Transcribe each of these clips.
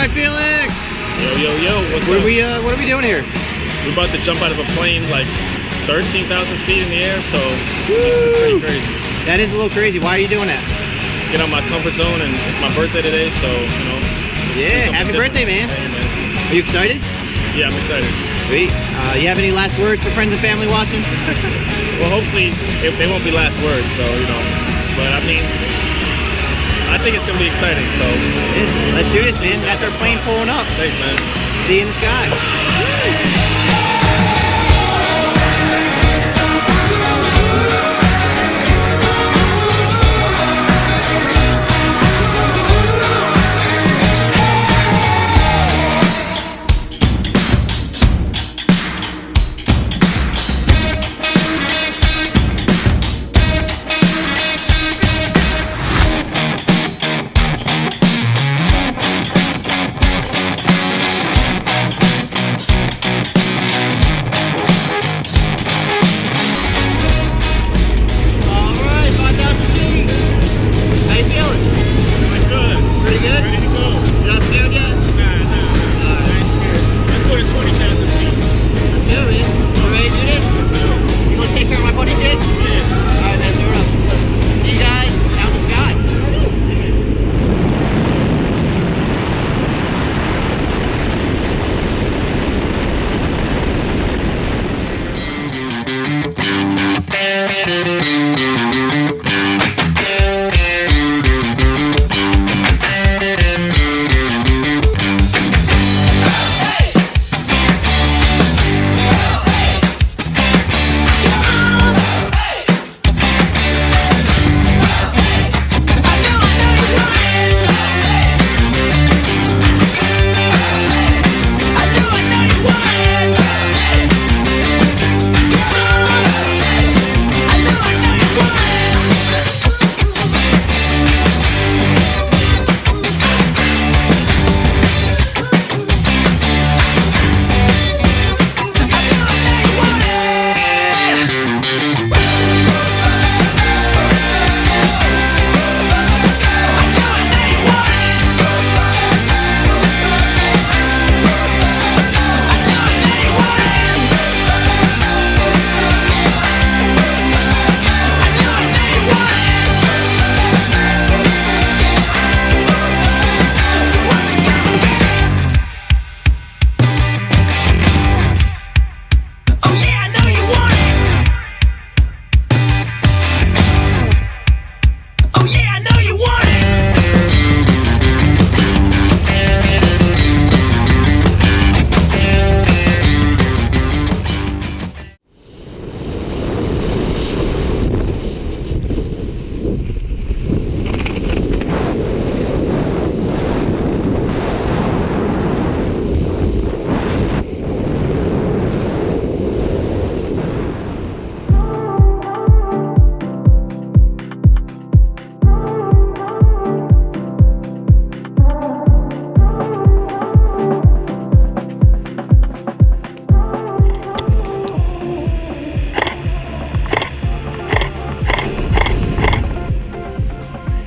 right, Felix. Yo, what's What up? are we doing here? We're about to jump out of a plane like 13,000 feet in the air, so Woo! it's pretty crazy. That is a little crazy. Why are you doing that? Get out my comfort zone, and it's my birthday today, so, you know. Yeah, happy birthday, man. Hey, man. Are you excited? Yeah, I'm excited. Sweet. You have any last words for friends and family watching? Well, hopefully, they won't be last words, so, you know. But, I mean, I think it's going to be exciting, so. Let's do this, man. That's our plane pulling up. Thanks, man. See you in the sky.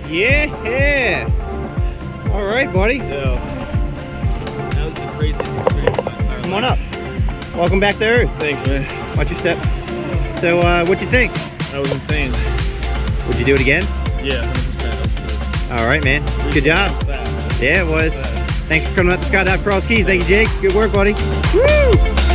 Yeah! Alright, buddy. Yo, that was the craziest experience of my entire life. Come on up. Welcome back to Earth. Thanks, man. Watch your step. So, what'd you think? That was insane. Would you do it again? Yeah, 100%. Alright, man. Good job. Fast. Yeah, it was. Fast. Thanks for coming out to Skydive Cross Keys. Thank you, Jake. Good work, buddy. Woo!